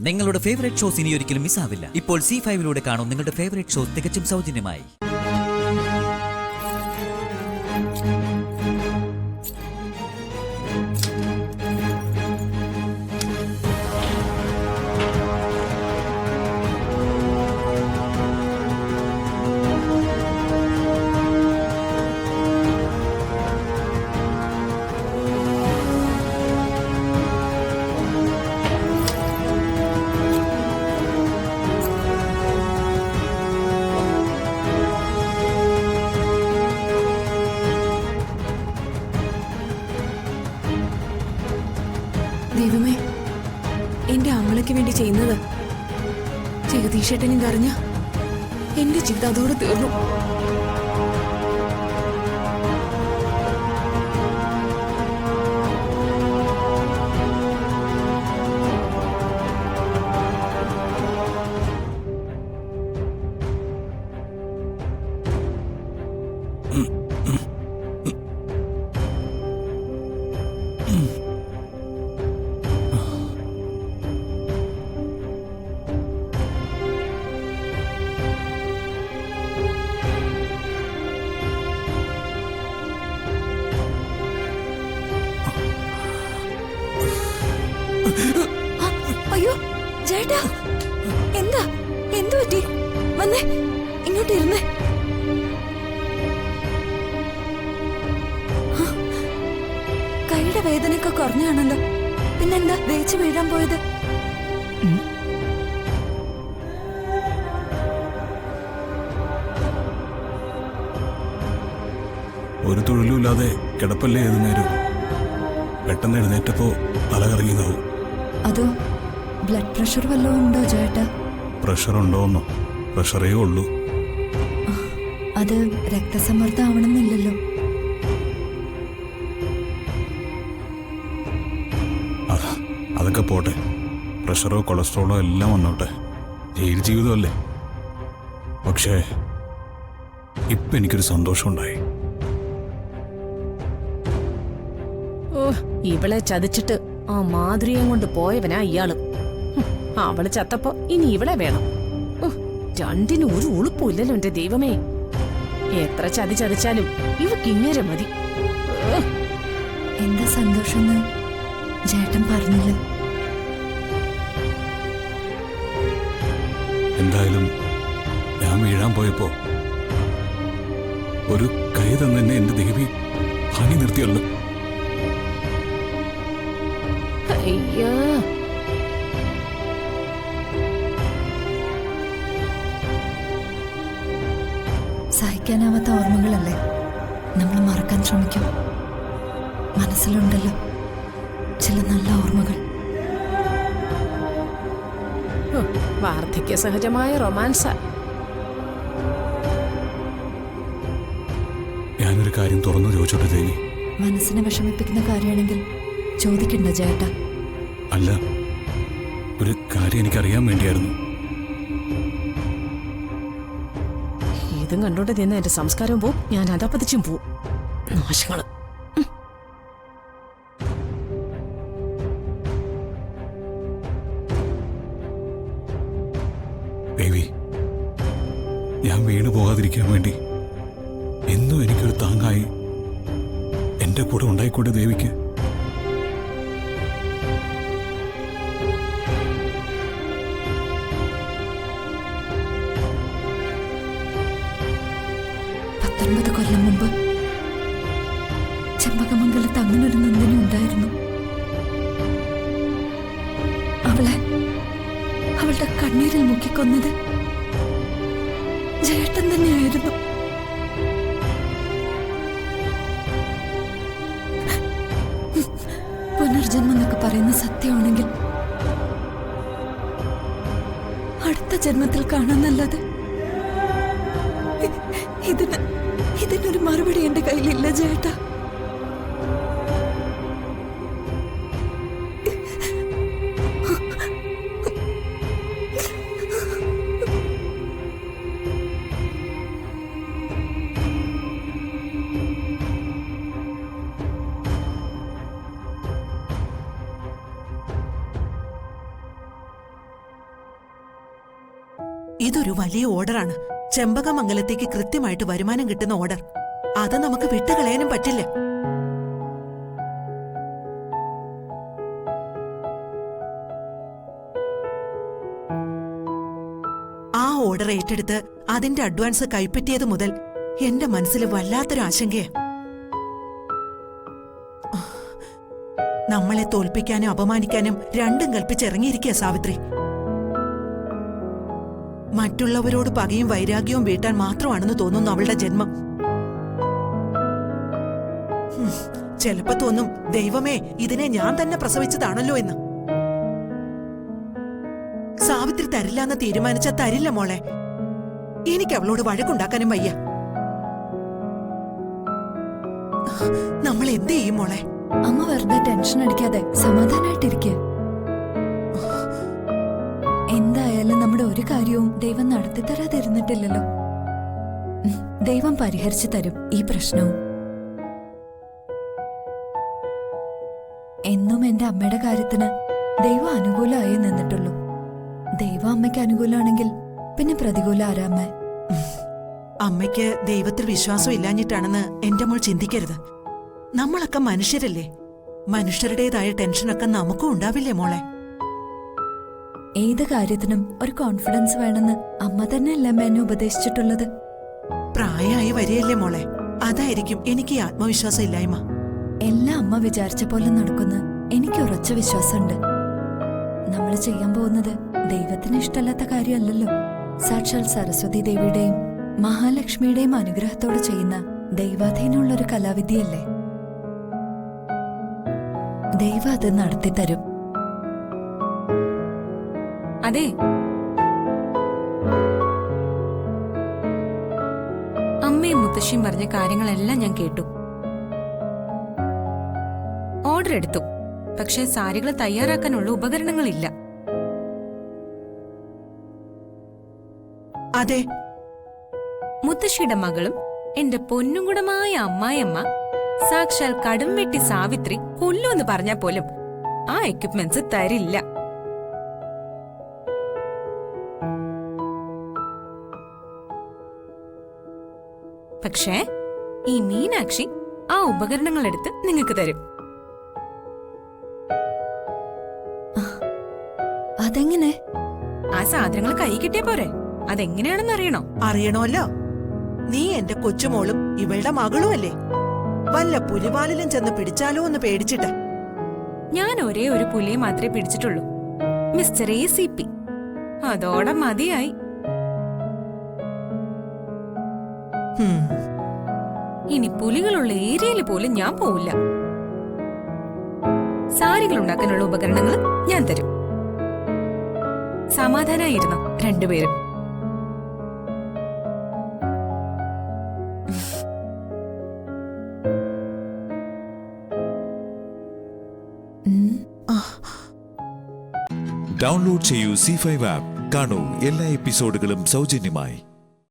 നിങ്ങളുടെ favourite shows ഇനി ഒരിക്കലും മിസ്സാവില്ല. ഇപ്പോൾ C5 കാണും നിങ്ങളുടെ ഫേവറേറ്റ് ഷോസ് തികച്ചും സൗജന്യമായി. ദൈവമേ, എന്റെ ആങ്ങളയ്ക്ക് വേണ്ടി ചെയ്യുന്നത് ജഗദീഷേട്ടൻ ഇതറിഞ്ഞ എന്റെ ജീവിതം അതോടെ തീർന്നു. അയ്യോ ചേട്ടാ, എന്താ എന്തു പറ്റി? വന്നേ, ഇങ്ങോട്ട് ഇരുന്നേ. കൈയുടെ വേദനയൊക്കെ കുറഞ്ഞാണല്ലോ, പിന്നെന്താ വേച്ച് വീഴാൻ പോയത്? ഒരു തൊഴിലുമില്ലാതെ കിടപ്പല്ലേ ഏതു നേരം. പെട്ടെന്ന് എഴുന്നേറ്റപ്പോ തല കറങ്ങിയതാവും. അതോ ബ്ലഡ് പ്രഷർ വല്ലതും ഉണ്ടോ ചേട്ടാ? പ്രഷർ ഉണ്ടോന്നോ? പ്രഷറേ ഉള്ളൂ. അത് രക്തസമ്മർദ്ദം ആവണമെന്നില്ലല്ലോ. അതൊക്കെ പോട്ടെ, പ്രഷറോ കൊളസ്ട്രോളോ എല്ലാം വന്നോട്ടെ, ജയിൽ ജീവിതമല്ലേ. പക്ഷേ ഇപ്പൊ എനിക്കൊരു സന്തോഷമുണ്ടായി. ഇവളെ ചതിച്ചിട്ട് ആ മാധുരിയം കൊണ്ട് പോയവനാ ഇയാള്. അവള് ചത്തപ്പോ ഇനി ഇവളെ വേണം. രണ്ടിനും ഒരു ഉളുപ്പില്ലല്ലോ എന്റെ ദൈവമേ. എത്ര ചതിച്ചാലും ഇവക്കിങ്ങനെ മതി. എന്താ സന്തോഷം ചേട്ടൻ പറഞ്ഞില്ല? എന്തായാലും ഞാൻ വീഴാൻ പോയപ്പോ ഒരു കൈ തന്നെ എന്റെ ദേവി പണി നിർത്തിയല്ലോ. അയ്യോ, സഹിക്കാനാവാത്ത ഓർമ്മകളല്ലേ നമ്മൾ മറക്കാൻ ശ്രമിക്കും. മനസ്സിലുണ്ടല്ലോ ചില നല്ല ഓർമ്മകൾ. വാർദ്ധക്യ സഹജമായ റൊമാൻസാ. ഞാനൊരു കാര്യം തുറന്നു ചോദിച്ചോട്ടെ ദേവി? മനസ്സിനെ വിഷമിപ്പിക്കുന്ന കാര്യമാണെങ്കിൽ ചോദിക്കണ്ട ചേട്ടാ. അല്ല, ഒരു കാര്യം എനിക്കറിയാൻ വേണ്ടിയായിരുന്നു. ഇതും കണ്ടോണ്ട് നിന്ന് എന്റെ സംസ്കാരവും പോവും, ഞാൻ അതപ്പതിച്ചും പോവും. നാശങ്ങള്. ദേവി, ഞാൻ വീണു പോകാതിരിക്കാൻ വേണ്ടി എന്നും എനിക്കൊരു താങ്ങായി എന്റെ കൂടെ ഉണ്ടായിക്കൂടെ ദേവിക്ക്? കൊല്ലം മുമ്പ് ചെമ്പകമംഗലത്ത് അങ്ങനൊരു നന്ദിനി ഉണ്ടായിരുന്നു. അവളുടെ കണ്ണീരിൽ മുക്കിക്കൊന്നത് ജേട്ടൻ തന്നെയായിരുന്നു. പുനർജന്മം എന്നൊക്കെ പറയുന്ന സത്യമാണെങ്കിൽ അടുത്ത ജന്മത്തിൽ കാണാന്നല്ലാതെ ഇതിനൊരു മറുപടി എന്റെ കയ്യിലില്ല ചേട്ടാ. ഇതൊരു വലിയ ഓർഡറാണ്. ചെമ്പകമംഗലത്തേക്ക് കൃത്യമായിട്ട് വരുമാനം കിട്ടുന്ന ഓർഡർ. അത് നമുക്ക് വിട്ടുകളയാനും പറ്റില്ല. ആ ഓർഡർ ഏറ്റെടുത്ത് അതിന്റെ അഡ്വാൻസ് കൈപ്പറ്റിയത് മുതൽ എന്റെ മനസ്സിൽ വല്ലാത്തൊരു ആശങ്കയാ. നമ്മളെ തോൽപ്പിക്കാനും അപമാനിക്കാനും രണ്ടും കൽപ്പിച്ചിറങ്ങിയിരിക്കുക സാവിത്രി. മറ്റുള്ളവരോട് പകയും വൈരാഗ്യവും വീട്ടാൻ മാത്രമാണെന്ന് തോന്നുന്നു അവളുടെ ജന്മം. ചിലപ്പോ തോന്നും, ദൈവമേ, ഇതിനെ ഞാൻ തന്നെ പ്രസവിച്ചതാണല്ലോ എന്ന്. സാവിത്രി തരില്ല എന്ന് തീരുമാനിച്ച തരില്ല മോളെ. എനിക്ക് അവളോട് വഴക്കുണ്ടാക്കാനും വയ്യ. നമ്മൾ എന്ത് ചെയ്യും മോളെ? അമ്മ വെറുതെ ടെൻഷൻ അടിക്കാതെ സമാധാനായിട്ടിരിക്കുക. എന്തായാലും നമ്മുടെ ഒരു കാര്യവും ദൈവം നടത്തി തരാതിരുന്നിട്ടില്ലല്ലോ. ദൈവം പരിഹരിച്ചു തരും ഈ പ്രശ്നവും. എന്നും എന്റെ അമ്മയുടെ കാര്യത്തിന് ദൈവം അനുകൂലമായി നിന്നിട്ടുള്ളൂ. ദൈവം അമ്മയ്ക്ക് അനുകൂലമാണെങ്കിൽ പിന്നെ പ്രതികൂല ആരാമ്മ? അമ്മയ്ക്ക് ദൈവത്തിൽ വിശ്വാസം ഇല്ലാഞ്ഞിട്ടാണെന്ന് എന്റെ മോൾ ചിന്തിക്കരുത്. നമ്മളൊക്കെ മനുഷ്യരല്ലേ. മനുഷ്യരുടേതായ ടെൻഷനൊക്കെ നമുക്കും ഉണ്ടാവില്ലേ മോളെ? ഏത് കാര്യത്തിനും ഒരു കോൺഫിഡൻസ് വേണമെന്ന് അമ്മ തന്നെയല്ലേ അമ്മ എന്നെ ഉപദേശിച്ചിട്ടുള്ളത്. പ്രായമായി വരികയല്ലേ മോളെ, അതായിരിക്കും എനിക്ക് ഈ ആത്മവിശ്വാസം ഇല്ലായ്മ. എല്ലാം അമ്മ വിചാരിച്ച പോലെ നടക്കുന്ന എനിക്ക് ഉറച്ച വിശ്വാസമുണ്ട്. നമ്മൾ ചെയ്യാൻ പോകുന്നത് ദൈവത്തിന് ഇഷ്ടമല്ലാത്ത കാര്യമല്ലല്ലോ. സാക്ഷാൽ സരസ്വതി ദേവിയുടെയും മഹാലക്ഷ്മിയുടെയും അനുഗ്രഹത്തോടെ ചെയ്യുന്ന ദൈവാധീനമുള്ളൊരു കലാവിദ്യയല്ലേ. ദൈവം അത് നടത്തിത്തരും. അതെ, അമ്മയും മുത്തശ്ശിയും പറഞ്ഞ കാര്യങ്ങളെല്ലാം ഞാൻ കേട്ടു. ഓർഡർ എടുത്തു. പക്ഷേ സാരികൾ തയ്യാറാക്കാനുള്ള ഉപകരണങ്ങളില്ല. അതെ, മുത്തശ്ശിയുടെ മകളും എന്റെ പൊന്നുംകുടമായ അമ്മായിയമ്മ സാക്ഷാൽ കടുംവെട്ടി സാവിത്രി കൊല്ലുമെന്ന് പറഞ്ഞാൽ പോലും ആ എക്യുപ്മെന്റ്സ് തരില്ല. പക്ഷേ ഈ മീനാക്ഷി ആ ഉപകരണങ്ങൾ എടുത്ത് നിങ്ങൾക്ക് തരും. അതെങ്ങനെ? ആ സാധനങ്ങൾ കൈ കിട്ടിയ പോരെ? അതെങ്ങനെയാണെന്ന് അറിയണോ? അറിയണമല്ലോ. നീ എന്റെ കൊച്ചുമോളും ഇവളുടെ മകളും അല്ലേ. വല്ല പുലിവാലിലും ചെന്ന് പിടിച്ചാലോ എന്ന് പേടിച്ചിട്ട്. ഞാൻ ഒരേ ഒരു പുലിയെ മാത്രമേ പിടിച്ചിട്ടുള്ളൂ, മിസ്റ്റർ ACP. അതോടെ മതിയായി. ഇനി പുലികളുള്ള ഏരിയയിൽ പോലും ഞാൻ പോവില്ല. സാരികൾ ഉണ്ടാക്കാനുള്ള ഉപകരണങ്ങൾ ഞാൻ തരും. സമാധാനായിരുന്നു രണ്ടുപേരും. ഡൗൺലോഡ് ചെയ്യൂ C5 ആപ്പ്. കാണൂ എല്ലാ എപ്പിസോഡുകളും സൗജന്യമായി.